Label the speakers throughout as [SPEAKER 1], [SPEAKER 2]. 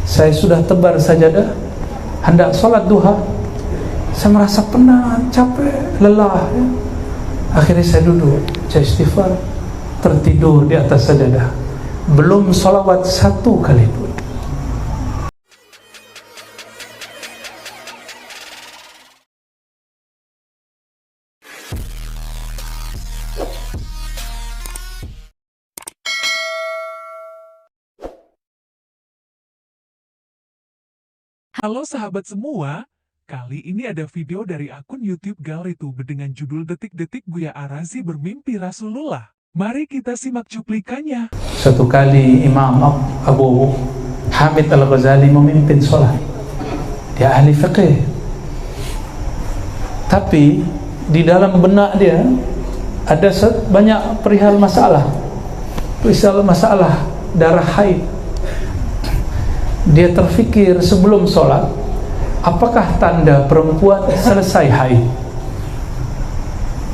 [SPEAKER 1] Saya sudah tebar sajadah, hendak sholat duha. Saya merasa penat, capek, lelah, ya. Akhirnya saya duduk, saya istighfar, tertidur di atas sajadah. Belum sholawat satu kali pun.
[SPEAKER 2] Halo sahabat semua, kali ini ada video dari akun YouTube Galritube dengan judul Detik-Detik Buya Arazi Bermimpi Rasulullah. Mari kita simak cuplikannya.
[SPEAKER 1] Suatu kali Imam Abu Hamid Al-Ghazali memimpin sholat. Dia ahli fiqih. Tapi di dalam benak dia ada banyak perihal masalah darah haid. Dia terfikir sebelum sholat, apakah tanda perempuan selesai haid?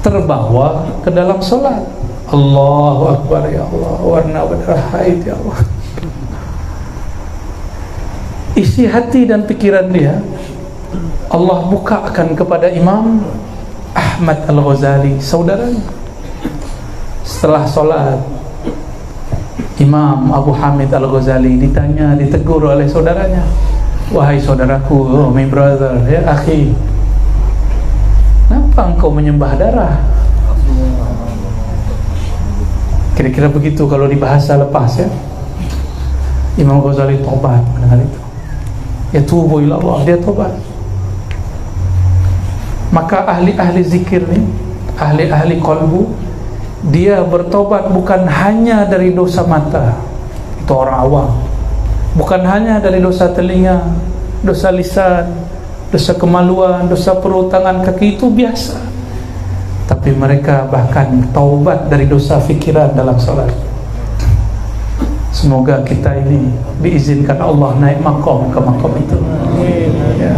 [SPEAKER 1] Terbawa ke dalam sholat. Allahu Akbar, ya Allah, warna darah haid, ya Allah. Isi hati dan pikiran dia Allah bukakan kepada Imam Ahmad Al-Ghazali, saudaranya. Setelah sholat, Imam Abu Hamid Al-Ghazali ditegur oleh saudaranya. Wahai saudaraku, oh my brother, ya akhi, kenapa engkau menyembah darah? Kira-kira begitu kalau di bahasa lepas, ya. Imam Ghazali tobat mendengar itu. Ya tubu ila Allah, dia tobat. Maka ahli-ahli zikir ni, ahli-ahli qalbu, dia bertobat bukan hanya dari dosa mata, itu orang awam, bukan hanya dari dosa telinga, dosa lisan, dosa kemaluan, dosa perut, tangan, kaki, itu biasa. Tapi mereka bahkan taubat dari dosa fikiran dalam salat. Semoga kita ini diizinkan Allah naik makom ke makom itu, ya.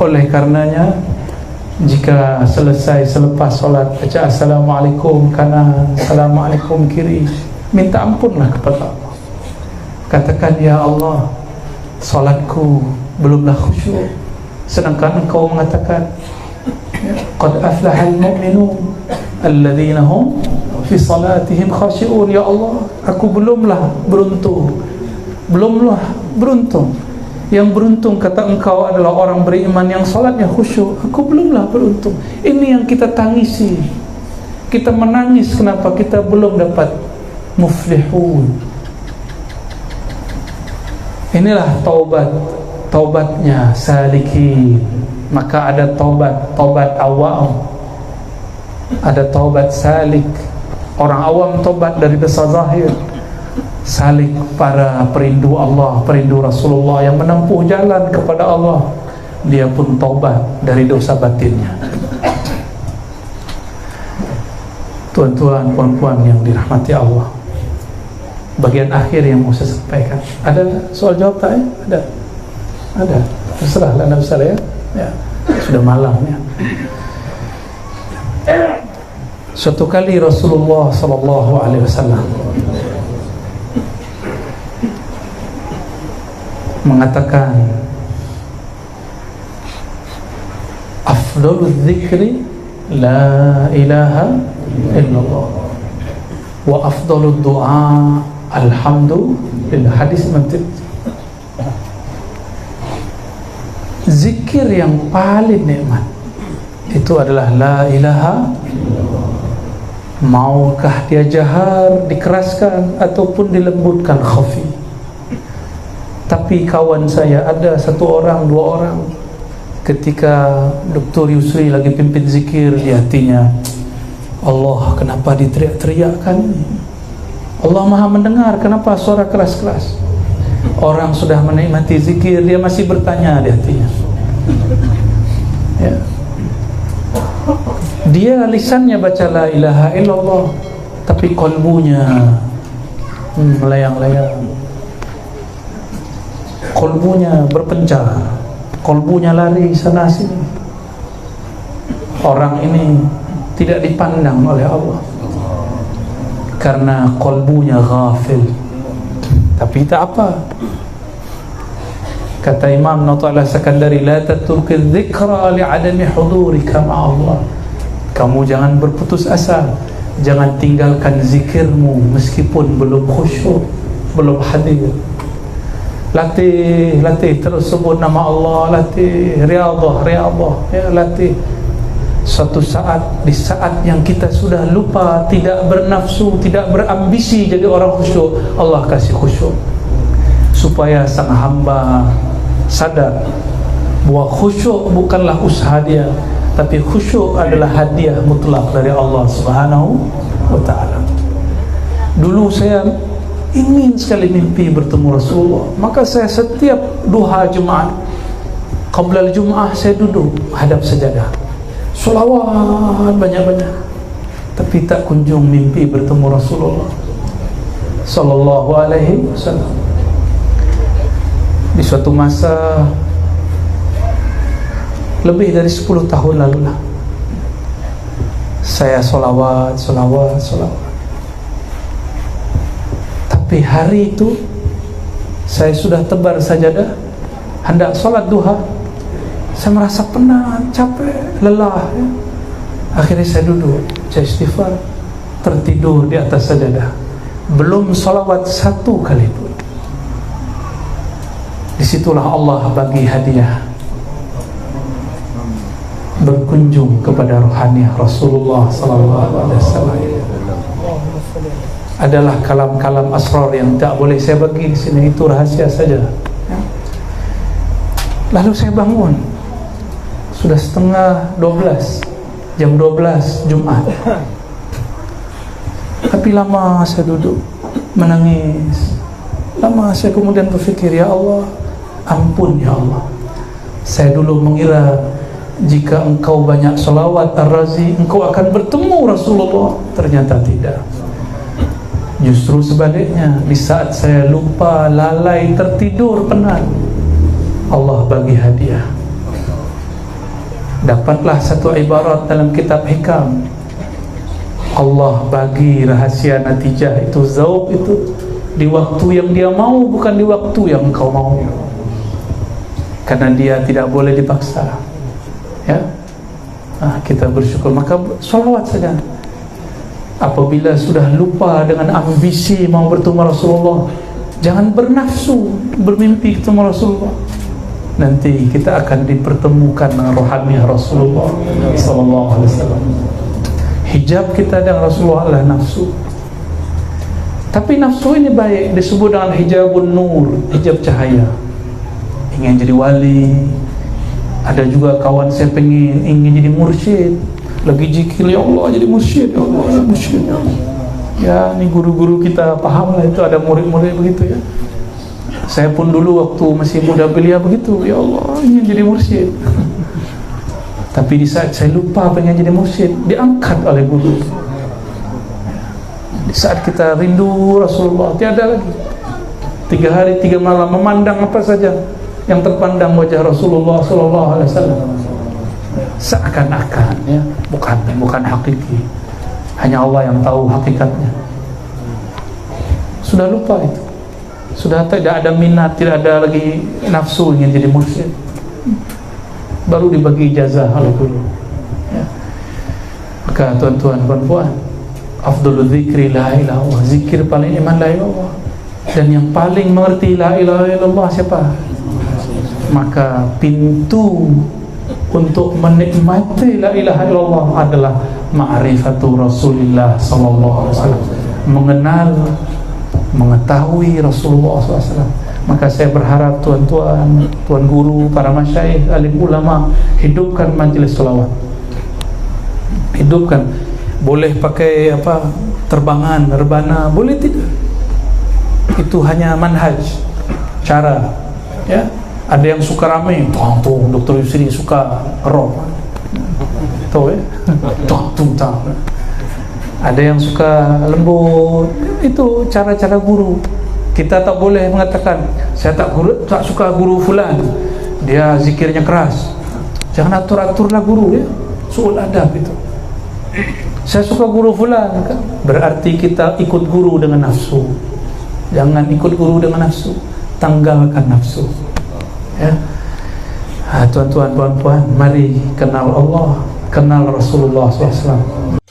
[SPEAKER 1] Oleh karenanya, jika selepas solat baca Assalamualaikum kanan, Assalamualaikum kiri, minta ampunlah kepada Allah. Katakan, ya Allah, solatku belumlah khusyuk, sedangkan engkau mengatakan qad aflahal mu'minun alladzina hum fi salatihim khashi'un. Ya Allah, aku belumlah beruntung. Yang beruntung kata engkau adalah orang beriman yang salatnya khusyuk. Aku belumlah beruntung. Ini yang kita tangisi. Kita menangis kenapa kita belum dapat muflihun. Inilah taubatnya salikin. Maka ada taubat awam, ada taubat salik. Orang awam taubat dari dosa zahir, salik para perindu Allah, perindu Rasulullah yang menempuh jalan kepada Allah, dia pun taubat dari dosa batinnya. Tuan-tuan, puan-puan yang dirahmati Allah, bagian akhir yang mau saya sampaikan. Ada soal jawab tak ya? Ada. Terserahlah Anda besar, ya. Ya, sudah malam, ya. Suatu kali Rasulullah sallallahu alaihi wasallam mengatakan, afdalul dzikri la ilaha illallah wa afdalud du'a alhamdulillah. Hadis Imam Tirmidzi. Zikir yang paling nikmat itu adalah la ilaha. Maukah dia jahar, dikeraskan ataupun dilembutkan, khafi. Tapi kawan saya ada satu orang, dua orang, ketika Dr. Yusri lagi pimpin zikir, di hatinya, Allah, kenapa diteriak-teriakkan? Allah Maha mendengar, kenapa suara keras-keras? Orang sudah menikmati zikir, dia masih bertanya di hatinya, ya. Dia lisannya baca la ilaha illallah, tapi kolbunya melayang-layang, kolbunya berpencar, kolbunya lari sana sini. Orang ini tidak dipandang oleh Allah karena kolbunya ghafil. Tapi tak apa, Kata Imam Nata'ala Sakandari, la tatrukil dzikra li'adami hudurika ma'allah. Kamu jangan berputus asa, jangan tinggalkan zikirmu meskipun belum khusyuk, belum hadir. Latih terus sebut nama Allah, latih riyadhah, ya, latih. Suatu saat, di saat yang kita sudah lupa, tidak bernafsu, tidak berambisi jadi orang khusyuk, Allah kasih khusyuk, supaya sang hamba sadar bahwa khusyuk bukanlah usaha dia, tapi khusyuk adalah hadiah mutlak dari Allah Subhanahu wa ta'ala. Dulu saya ingin sekali mimpi bertemu Rasulullah, maka saya setiap duha Jumat, qabla al-Jum'ah, saya duduk hadap sajadah, sholawat banyak-banyak, tapi tak kunjung mimpi bertemu Rasulullah sallallahu alaihi wasallam. Di suatu masa lebih dari 10 tahun lalu lah, saya sholawat. Tapi hari itu saya sudah tebar sajadah, hendak sholat duha, saya merasa penat, capek, lelah, ya. Akhirnya saya duduk, saya istighfar, tertidur di atas sajadah, belum sholawat satu kali pun. Disitulah Allah bagi hadiah, berkunjung kepada rohaniah Rasulullah sallallahu alaihi wasallam. Adalah kalam-kalam asrar yang tak boleh saya bagi di sini, itu rahasia saja, ya. Lalu saya bangun, sudah setengah 12, jam 12 Jumat. Tapi lama saya duduk menangis. Lama saya kemudian berfikir, ya Allah, ampun ya Allah, saya dulu mengira jika engkau banyak salawat Ar-Razi, engkau akan bertemu Rasulullah. Ternyata tidak. Justru sebaliknya, di saat saya lupa, lalai, tertidur, penat, Allah bagi hadiah. Dapatlah satu ibarat dalam kitab hikam, Allah bagi rahasia natijah itu, zauq itu, di waktu yang dia mau, bukan di waktu yang engkau mau. Karena dia tidak boleh dipaksa, ya. Kita bersyukur, maka sholawat saja. Apabila sudah lupa dengan ambisi mau bertemu Rasulullah, jangan bernafsu bermimpi ketemu Rasulullah. Nanti kita akan dipertemukan dengan rohaniah Rasulullah sallallahu alaihi wasallam. Hijab kita dengan Rasulullah adalah nafsu. Tapi nafsu ini baik, disebut dengan hijabun nur, hijab cahaya. Ingin jadi wali. Ada juga kawan saya ingin jadi mursyid, lagi zikir, ya Allah jadi mursyid, ya Allah jadi mursyid, ya Allah. Ya, ini guru-guru kita paham lah, itu ada murid-murid begitu, ya. Saya pun dulu waktu masih muda belia begitu, ya Allah ingin jadi mursyid. Tapi di saat saya lupa pengen jadi mursyid, diangkat oleh guru. Di saat kita rindu Rasulullah, tiada lagi 3 hari 3 malam memandang apa saja yang terpandang wajah Rasulullah sallallahu alaihi wasallam, seakan-akan, ya, bukan hakiki. Hanya Allah yang tahu hakikatnya. Sudah lupa itu. Sudah tidak ada minat, tidak ada lagi nafsu ingin jadi mursyid. Baru dibagi ijazah oleh guru, ya. Maka tuan-tuan, puan-puan, afdhalul dzikri la ilaha illallah, zikir paling iman la ilaha illallah. Dan yang paling mengerti la ilaha illallah siapa? Maka pintu untuk menikmati la ilaha illallah adalah ma'rifatu Rasulillah sallallahu alaihi wasallam, mengenal, mengetahui Rasulullah SAW. Maka saya berharap tuan-tuan, tuan guru, para masyayikh, alim ulama, hidupkan majlis selawat. Hidupkan. Boleh pakai apa, terbangan, rebana, boleh tidak. Itu hanya manhaj, cara, ya. Ada yang suka ramai, tuh Dr. Yusri suka rock, tahu ya, tuh. Ada yang suka lembut, itu cara-cara guru. Kita tak boleh mengatakan saya tak suka guru fulan, dia zikirnya keras. Jangan atur-aturlah guru, ya, suul adab itu. Saya suka guru fulan, kan? Berarti kita ikut guru dengan nafsu. Jangan ikut guru dengan nafsu, tanggalkan nafsu. ya. Tuan-tuan, puan-puan, mari kenal Allah, kenal Rasulullah SAW.